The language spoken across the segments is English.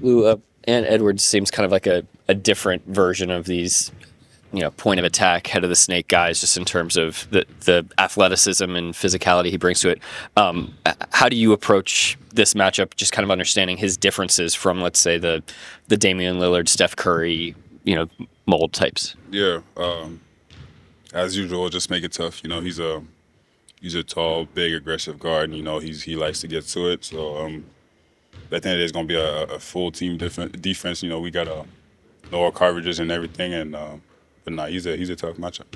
Lou, and Edwards seems kind of like a different version of these, point of attack, head of the snake guys, just in terms of the athleticism and physicality he brings to it. How do you approach this matchup, just kind of understanding his differences from, let's say, the Damian Lillard, Steph Curry, mold types? Yeah, as usual, just make it tough. He's a tall, big, aggressive guard. He likes to get to it. So I think it is going to be a full team defense. We got lower coverages and everything, and but nah, he's a tough matchup.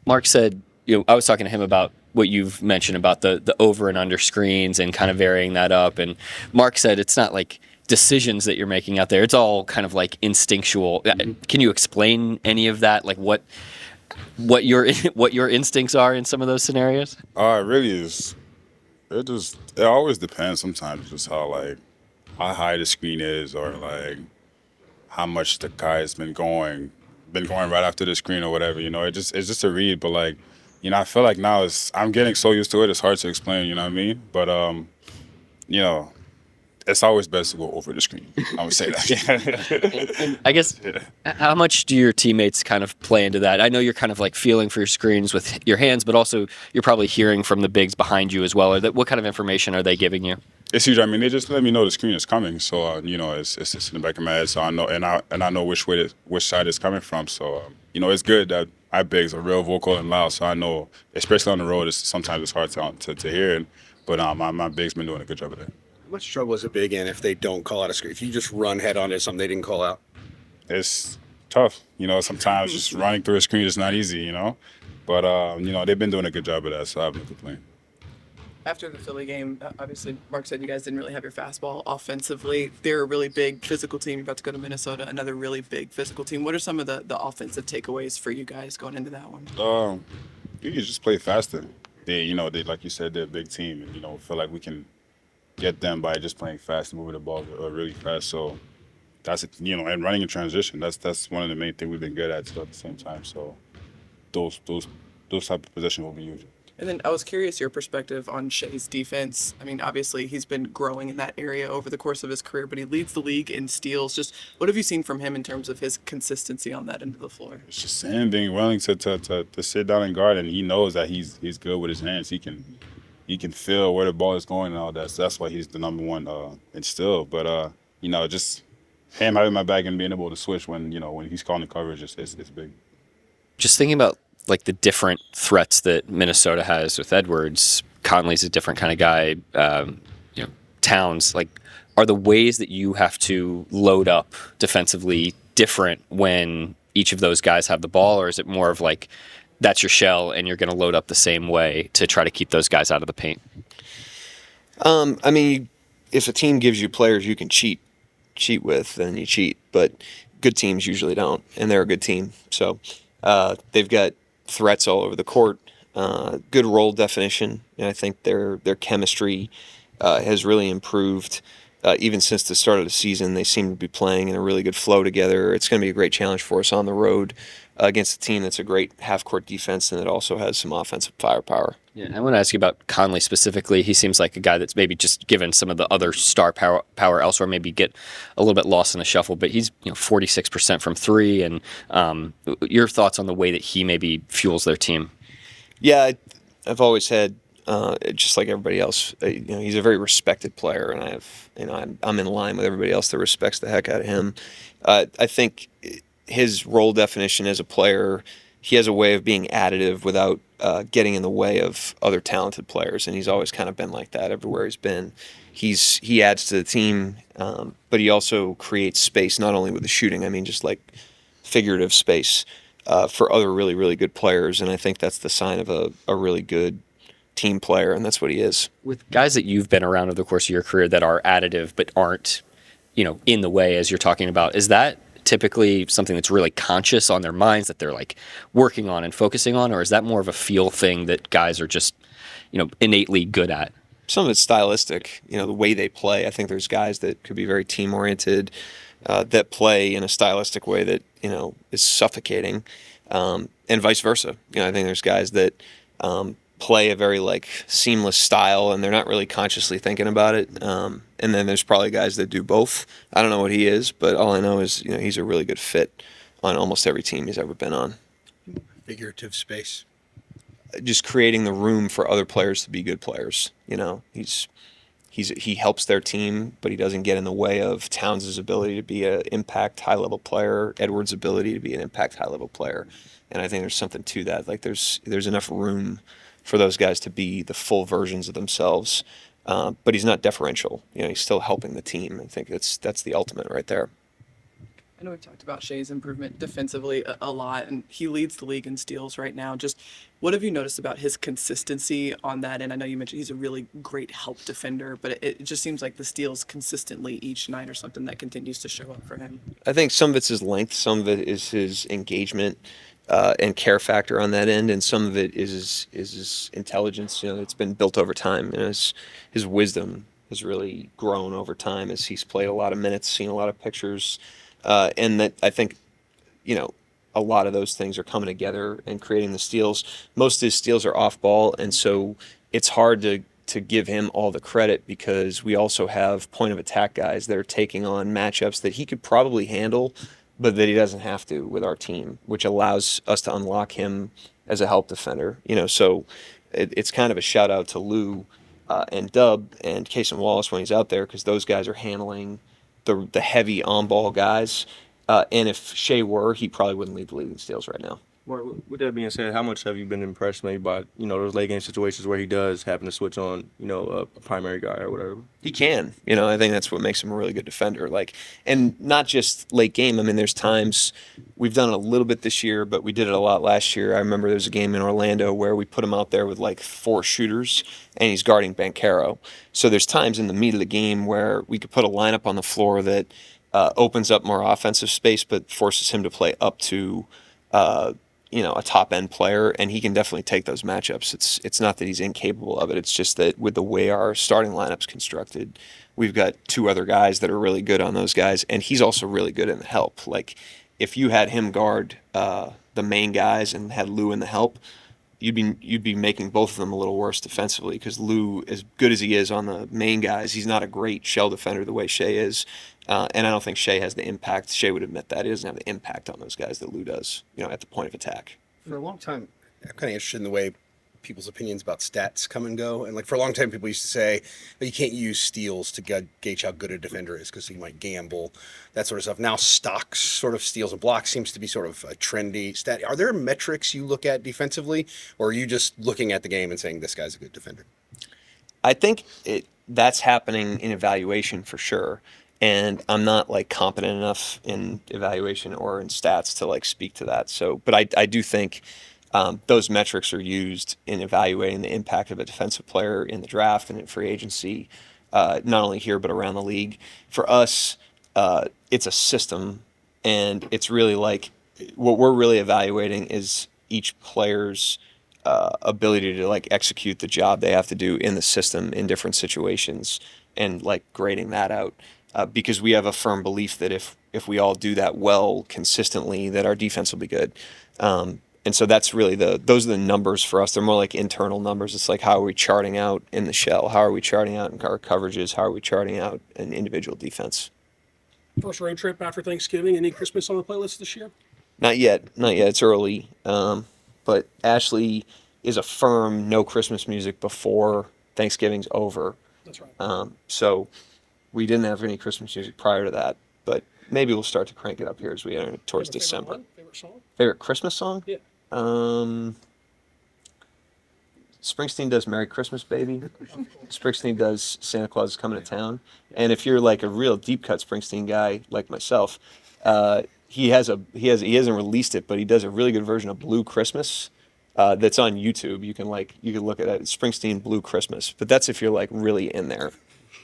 Mark said, I was talking to him about what you've mentioned about the over and under screens and kind of varying that up. And Mark said it's not like decisions that you're making out there. It's all kind of like instinctual. Can you explain any of that? Like what your instincts are in some of those scenarios? It really is. It always depends. Sometimes just how high the screen is, or like how much the guy's been going right after the screen or whatever. It's just a read. But I feel like now I'm getting so used to it. It's hard to explain. You know what I mean? But you know, it's always best to go over the screen. I would say that. And I guess, how much do your teammates kind of play into that? I know you're kind of like feeling for your screens with your hands, but also you're probably hearing from the bigs behind you as well. What kind of information are they giving you? It's huge. I mean, they just let me know the screen is coming, so it's just in the back of my head, so I know, and I know which side it's coming from. So it's good that our bigs are real vocal and loud, so I know, especially on the road, sometimes it's hard to hear it. But my bigs been doing a good job of that. How much trouble is a big in if they don't call out a screen? If you just run head on to something they didn't call out? It's tough. Sometimes just running through a screen is not easy. But they've been doing a good job of that, so I have no complaint. After the Philly game, obviously, Mark said you guys didn't really have your fastball offensively. They're a really big physical team. You're about to go to Minnesota, another really big physical team. What are some of the offensive takeaways for you guys going into that one? You can just play faster. They like you said, they're a big team, and feel like we can get them by just playing fast and moving the ball really fast. So that's it, and running in transition. That's one of the main things we've been good at at the same time. So those type of possession will be huge. And then I was curious your perspective on Shai's defense. I mean, obviously he's been growing in that area over the course of his career, but he leads the league in steals. Just what have you seen from him in terms of his consistency on that end of the floor? It's just him being willing to sit down and guard, and he knows that he's good with his hands. He can feel where the ball is going and all that. So that's why he's the number one in steal. But just him having my back and being able to switch when he's calling the coverage, it's big. Just thinking about like the different threats that Minnesota has with Edwards. Conley's a different kind of guy. Towns, like, are the ways that you have to load up defensively different when each of those guys have the ball, or is it more of like that's your shell and you're going to load up the same way to try to keep those guys out of the paint? I mean, if a team gives you players you can cheat with, then you cheat. But good teams usually don't, and they're a good team. So they've got threats all over the court, good role definition, and I think their chemistry has really improved even since the start of the season. They seem to be playing in a really good flow together. It's going to be a great challenge for us on the road against a team that's a great half-court defense and that also has some offensive firepower. Yeah, I want to ask you about Conley specifically. He seems like a guy that's maybe just given some of the other star power elsewhere, maybe get a little bit lost in the shuffle, but he's 46% from three. And your thoughts on the way that he maybe fuels their team? Yeah, I've always had, just like everybody else, he's a very respected player, and I'm in line with everybody else that respects the heck out of him. I think his role definition as a player, he has a way of being additive without getting in the way of other talented players, and he's always kind of been like that everywhere he's been. He adds to the team, but he also creates space, not only with the shooting, I mean just like figurative space for other really, really good players, and I think that's the sign of a really good team player, and that's what he is. With guys that you've been around over the course of your career that are additive but aren't, in the way as you're talking about, is that typically something that's really conscious on their minds that they're like working on and focusing on, or is that more of a feel thing that guys are just, innately good at? Some of it's stylistic, the way they play. I think there's guys that could be very team oriented, that play in a stylistic way that, is suffocating, and vice versa. I think there's guys that play a very like seamless style, and they're not really consciously thinking about it. And then there's probably guys that do both. I don't know what he is, but all I know is he's a really good fit on almost every team he's ever been on. Figurative space. Just creating the room for other players to be good players. He helps their team, but he doesn't get in the way of Towns' ability to be an impact high-level player, Edwards' ability to be an impact high-level player. And I think there's something to that. Like there's enough room for those guys to be the full versions of themselves. But he's not deferential. He's still helping the team. I think that's the ultimate right there. I know we've talked about Shea's improvement defensively a lot, and he leads the league in steals right now. Just what have you noticed about his consistency on that? And I know you mentioned he's a really great help defender, but it just seems like the steals consistently each night are something that continues to show up for him. I think some of it's his length, some of it is his engagement and care factor on that end, and some of it is his intelligence. It's been built over time, and his wisdom has really grown over time as he's played a lot of minutes, seen a lot of pictures. And that I think, a lot of those things are coming together and creating the steals. Most of his steals are off ball, and so it's hard to give him all the credit because we also have point of attack guys that are taking on matchups that he could probably handle, but that he doesn't have to with our team, which allows us to unlock him as a help defender. So it's kind of a shout out to Lou and Dub and Case and Wallace when he's out there, because those guys are handling the heavy on-ball guys, and if Shea were, he probably wouldn't lead the league in steals right now. With that being said, how much have you been impressed maybe by those late game situations where he does happen to switch on a primary guy or whatever? He can. I think that's what makes him a really good defender. And not just late game. I mean, there's times we've done it a little bit this year, but we did it a lot last year. I remember there was a game in Orlando where we put him out there with like 4 shooters, and he's guarding Banchero. So there's times in the meat of the game where we could put a lineup on the floor that opens up more offensive space, but forces him to play up to a top end player, and he can definitely take those matchups. It's not that he's incapable of it. It's just that with the way our starting lineup's constructed, we've got 2 other guys that are really good on those guys, and he's also really good in the help. Like if you had him guard the main guys and had Lou in the help, you'd be making both of them a little worse defensively, because Lou, as good as he is on the main guys, he's not a great shell defender the way Shea is. And I don't think Shea has the impact. Shea would admit that. He doesn't have the impact on those guys that Lou does, at the point of attack. For a long time, I'm kind of interested in the way people's opinions about stats come and go. And for a long time, people used to say that you can't use steals to gauge how good a defender is because he might gamble, that sort of stuff. Now stocks, sort of steals and blocks, seems to be sort of a trendy stat. Are there metrics you look at defensively, or are you just looking at the game and saying this guy's a good defender? I think that's happening in evaluation for sure. And I'm not competent enough in evaluation or in stats to speak to that. So, but I do think those metrics are used in evaluating the impact of a defensive player in the draft and in free agency, not only here but around the league. For us, it's a system, and it's really what we're really evaluating is each player's ability to execute the job they have to do in the system in different situations, and grading that out. Because we have a firm belief that if we all do that well consistently, that our defense will be good. And so that's really those are the numbers for us. They're more like internal numbers. It's how are we charting out in the shell? How are we charting out in our coverages? How are we charting out an individual defense? First road trip after Thanksgiving. Any Christmas on the playlist this year? Not yet. It's early. But Ashley is a firm no Christmas music before Thanksgiving's over. That's right. So we didn't have any Christmas music prior to that, but maybe we'll start to crank it up here as we enter towards December. Favorite song? Favorite Christmas song? Yeah. Springsteen does Merry Christmas, Baby. Springsteen does Santa Claus is Coming to Town. And if you're a real deep cut Springsteen guy like myself, he hasn't released it, but he does a really good version of Blue Christmas. That's on YouTube. You can look at it. It's Springsteen Blue Christmas. But that's if you're really in there.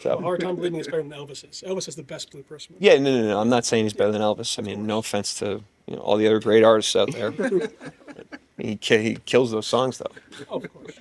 So. A hard time believing it's better than Elvis's. Elvis is the best Blue Christmas. Yeah, no. I'm not saying he's better than Elvis. I mean, no offense to all the other great artists out there. He kills those songs though. Oh, of course.